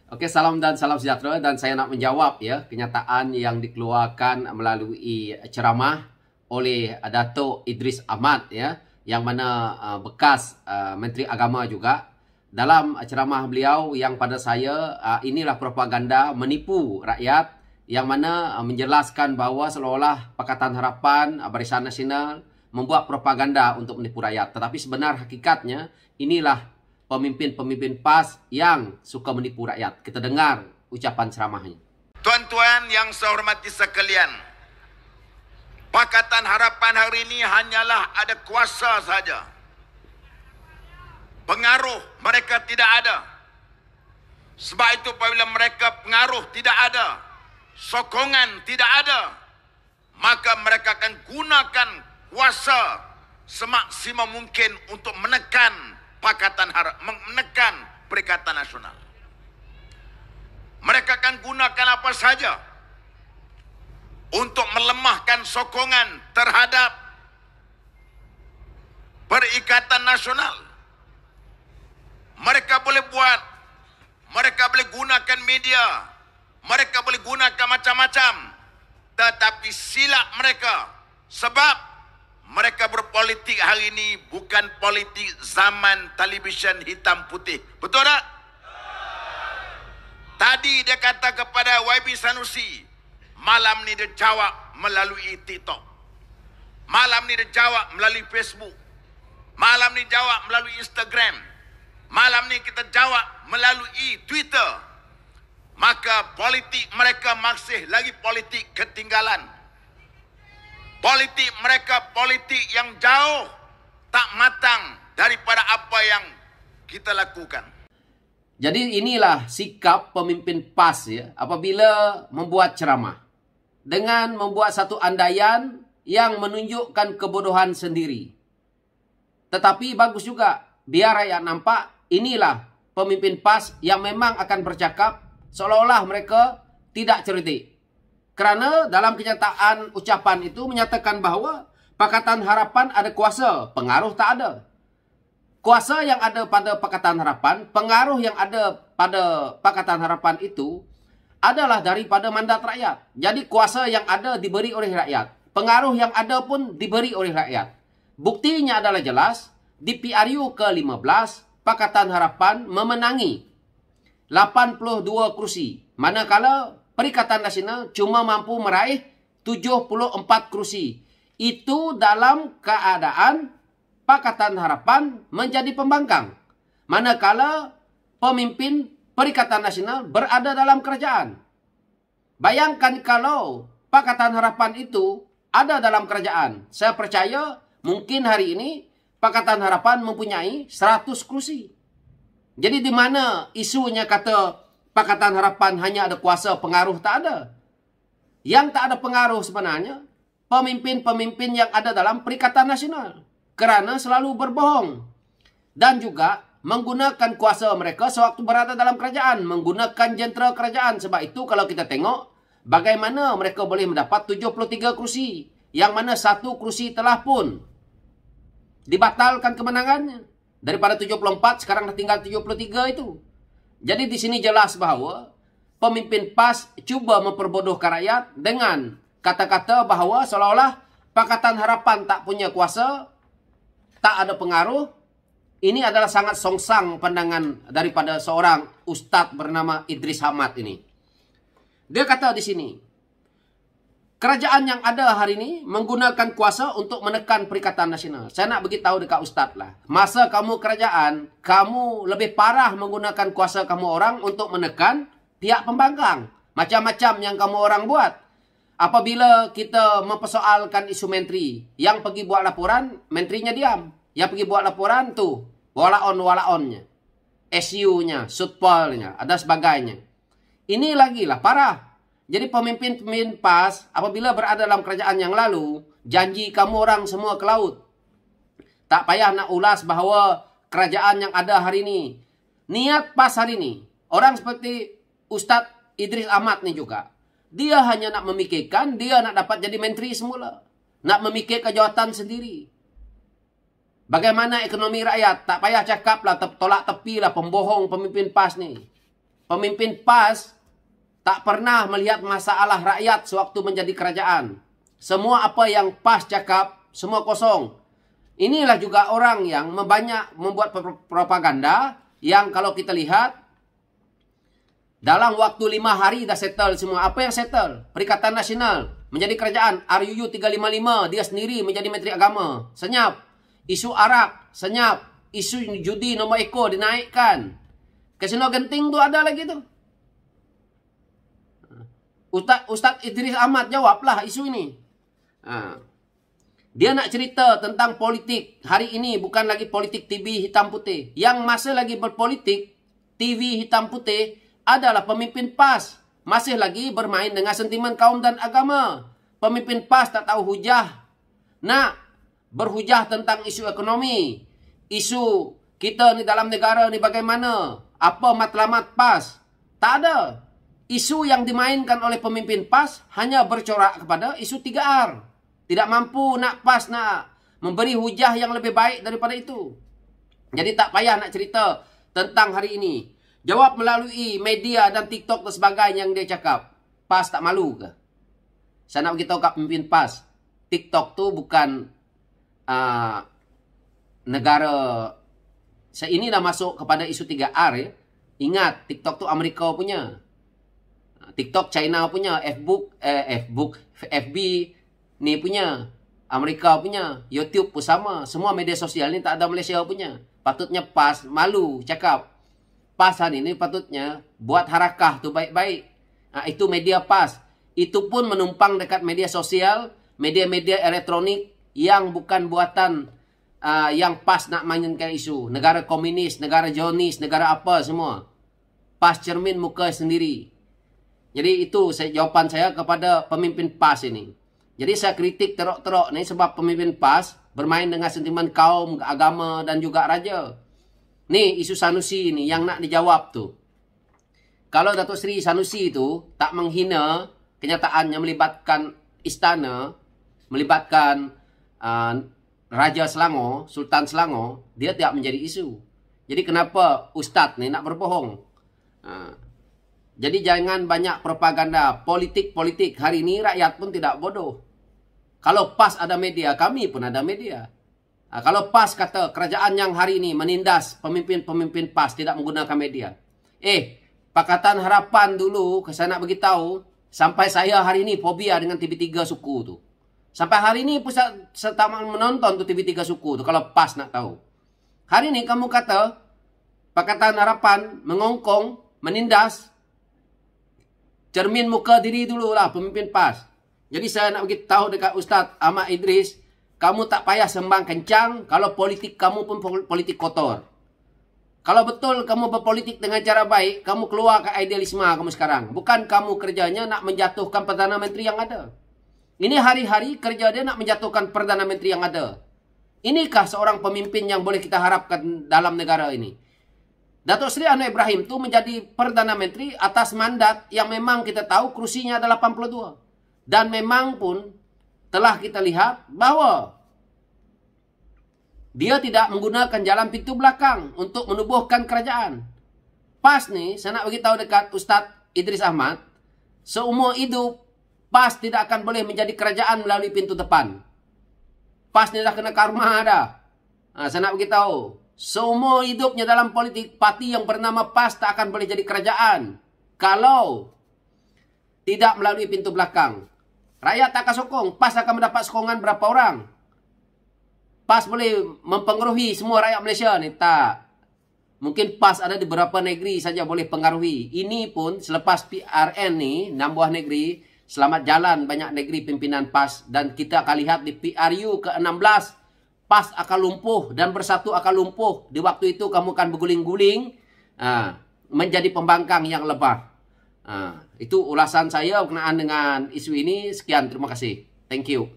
Oke, salam dan salam sejahtera, dan saya nak menjawab ya kenyataan yang dikeluarkan melalui ceramah oleh Datuk Idris Ahmad ya, yang mana bekas Menteri Agama juga. Dalam ceramah beliau yang pada saya, inilah propaganda menipu rakyat, yang mana menjelaskan bahawa seolah-olah Pakatan Harapan, Barisan Nasional membuat propaganda untuk menipu rakyat. Tetapi sebenar hakikatnya inilah pemimpin-pemimpin PAS yang suka menipu rakyat. Kita dengar ucapan ceramahnya. Tuan-tuan yang saya hormati sekalian, Pakatan Harapan hari ini hanyalah ada kuasa saja. Pengaruh mereka tidak ada. Sebab itu apabila mereka pengaruh tidak ada, sokongan tidak ada, maka mereka akan gunakan kuasa semaksimum mungkin untuk menekan menekan Perikatan Nasional. Mereka akan gunakan apa saja untuk melemahkan sokongan terhadap Perikatan Nasional. Mereka boleh buat, mereka boleh gunakan media, mereka boleh gunakan macam-macam, tetapi silap mereka. Sebab mereka berpolitik hari ini bukan politik zaman televisyen hitam putih. Betul tak? Tadi dia kata kepada YB Sanusi, malam ni dia jawab melalui TikTok. Malam ni dia jawab melalui Facebook. Malam ni jawab melalui Instagram. Malam ni kita jawab melalui Twitter. Maka politik mereka masih lagi politik ketinggalan. Politik mereka politik yang jauh tak matang daripada apa yang kita lakukan. Jadi inilah sikap pemimpin PAS ya, apabila membuat ceramah dengan membuat satu andaian yang menunjukkan kebodohan sendiri. Tetapi bagus juga biar rakyat nampak inilah pemimpin PAS yang memang akan bercakap seolah-olah mereka tidak cerdik. Kerana dalam kenyataan ucapan itu menyatakan bahawa Pakatan Harapan ada kuasa, pengaruh tak ada. Kuasa yang ada pada Pakatan Harapan, pengaruh yang ada pada Pakatan Harapan itu adalah daripada mandat rakyat. Jadi kuasa yang ada diberi oleh rakyat. Pengaruh yang ada pun diberi oleh rakyat. Buktinya adalah jelas, di PRU ke-15, Pakatan Harapan memenangi 82 kursi. Manakala Perikatan Nasional cuma mampu meraih 74 kursi. Itu dalam keadaan Pakatan Harapan menjadi pembangkang. Manakala pemimpin Perikatan Nasional berada dalam kerajaan. Bayangkan kalau Pakatan Harapan itu ada dalam kerajaan. Saya percaya mungkin hari ini Pakatan Harapan mempunyai 100 kursi. Jadi di mana isunya kata Pakatan Harapan hanya ada kuasa, pengaruh tak ada. Yang tak ada pengaruh sebenarnya pemimpin-pemimpin yang ada dalam Perikatan Nasional. Kerana selalu berbohong. Dan juga menggunakan kuasa mereka sewaktu berada dalam kerajaan. Menggunakan jentera kerajaan. Sebab itu kalau kita tengok bagaimana mereka boleh mendapat 73 kursi. Yang mana satu kursi telah pun dibatalkan kemenangannya. Daripada 74 sekarang dah tinggal 73 itu. Jadi di sini jelas bahawa pemimpin PAS cuba memperbodohkan rakyat dengan kata-kata bahawa seolah-olah Pakatan Harapan tak punya kuasa, tak ada pengaruh. Ini adalah sangat songsang pandangan daripada seorang ustaz bernama Idris Ahmad ini. Dia kata di sini, kerajaan yang ada hari ini menggunakan kuasa untuk menekan Perikatan Nasional. Saya nak beritahu dekat ustaz lah. Masa kamu kerajaan, kamu lebih parah menggunakan kuasa kamu orang untuk menekan pihak pembangkang. Macam-macam yang kamu orang buat. Apabila kita mempersoalkan isu menteri, yang pergi buat laporan, menterinya diam. Yang pergi buat laporan tu, walaon-walaonnya, SU-nya, sutpolnya, ada sebagainya. Ini lagi lah parah. Jadi pemimpin-pemimpin PAS apabila berada dalam kerajaan yang lalu, janji kamu orang semua ke laut. Tak payah nak ulas bahawa kerajaan yang ada hari ini. Niat PAS hari ini, orang seperti Ustaz Idris Ahmad ni juga. Dia hanya nak memikirkan, dia nak dapat jadi menteri semula. Nak memikirkan jawatan sendiri. Bagaimana ekonomi rakyat, tak payah cakap lah, tolak tepi lah pembohong pemimpin PAS ni. pemimpin PAS tak pernah melihat masalah rakyat sewaktu menjadi kerajaan. Semua apa yang PAS cakap, semua kosong. Inilah juga orang yang membuat propaganda yang kalau kita lihat, dalam waktu 5 hari dah settle semua. Apa yang settle? Perikatan Nasional menjadi kerajaan. RUU 355, dia sendiri menjadi Menteri Agama. Senyap. Isu arak, senyap. Isu judi nombor ekor dinaikkan. Kasino Genting tu ada lagi tu. Ustaz Idris Ahmad jawablah isu ini. Dia nak cerita tentang politik. Hari ini bukan lagi politik TV hitam putih. Yang masih lagi berpolitik TV hitam putih adalah pemimpin PAS. Masih lagi bermain dengan sentimen kaum dan agama. Pemimpin PAS tak tahu hujah. Nak berhujah tentang isu ekonomi. Isu kita ni dalam negara ni bagaimana. Apa matlamat PAS. Tak ada. Isu yang dimainkan oleh pemimpin PAS hanya bercorak kepada isu 3R. Tidak mampu nak PAS nak memberi hujah yang lebih baik daripada itu. Jadi tak payah nak cerita tentang hari ini. Jawab melalui media dan TikTok dan sebagainya yang dia cakap. PAS tak malu ke? Saya nak beritahu kat pemimpin PAS. TikTok tu bukan negara. Saya ini dah masuk kepada isu 3R ya. Ingat, TikTok tu Amerika punya. TikTok China punya. FB ni punya. Amerika punya. YouTube pun sama. Semua media sosial ni tak ada Malaysia punya. Patutnya PAS malu cakap. PAS hari ni patutnya buat harakah tu baik-baik. Itu media PAS. Itu pun menumpang dekat media sosial. Media-media elektronik yang bukan buatan yang PAS nak mainkan isu. Negara komunis, negara Zionis, negara apa semua. PAS cermin muka sendiri. Jadi itu jawapan saya kepada pemimpin PAS ini. Jadi saya kritik teruk-teruk ni sebab pemimpin PAS bermain dengan sentimen kaum, agama dan juga raja. Ni isu Sanusi ni yang nak dijawab tu. Kalau Datuk Seri Sanusi tu tak menghina kenyataan yang melibatkan istana, melibatkan Raja Selangor, Sultan Selangor, dia tidak menjadi isu. Jadi kenapa Ustaz ni nak berbohong? Jadi jangan banyak propaganda politik-politik. Hari ini rakyat pun tidak bodoh. Kalau PAS ada media, kami pun ada media. Kalau PAS kata kerajaan yang hari ini menindas pemimpin-pemimpin PAS tidak menggunakan media. Pakatan Harapan dulu, saya nak beritahu, sampai saya hari ini fobia dengan TV3 suku tu. Sampai hari ini pun saya tak menonton tu TV3 suku tu, kalau PAS nak tahu. Hari ini kamu kata Pakatan Harapan mengongkong, menindas, cermin muka diri dululah pemimpin PAS. Jadi saya nak beritahu dekat Ustaz Ahmad Idris, kamu tak payah sembang kencang kalau politik kamu pun politik kotor. Kalau betul kamu berpolitik dengan cara baik, kamu keluar ke idealisme kamu sekarang. Bukan kamu kerjanya nak menjatuhkan Perdana Menteri yang ada. Ini hari-hari kerja dia nak menjatuhkan Perdana Menteri yang ada. Inikah seorang pemimpin yang boleh kita harapkan dalam negara ini? Datuk Seri Anwar Ibrahim tu menjadi Perdana Menteri atas mandat yang memang kita tahu kursinya adalah 82. Dan memang pun telah kita lihat bahawa dia tidak menggunakan jalan pintu belakang untuk menubuhkan kerajaan. PAS ni, saya nak beritahu dekat Ustaz Idris Ahmad, seumur hidup PAS tidak akan boleh menjadi kerajaan melalui pintu depan. PAS ni dah kena karma dah. Saya nak beritahu. Seumur hidupnya dalam politik, parti yang bernama PAS tak akan boleh jadi kerajaan kalau tidak melalui pintu belakang. Rakyat tak akan sokong. PAS akan mendapat sokongan berapa orang? PAS boleh mempengaruhi semua rakyat Malaysia ni? Tak. Mungkin PAS ada di beberapa negeri saja boleh pengaruhi. Ini pun selepas PRN ni, 6 buah negeri, selamat jalan banyak negeri pimpinan PAS. Dan kita akan lihat di PRU ke-16, PAS akan lumpuh dan Bersatu akan lumpuh. Di waktu itu kamu akan berguling-guling menjadi pembangkang yang lebar. Itu ulasan saya berkenaan dengan isu ini. Sekian, terima kasih. Thank you.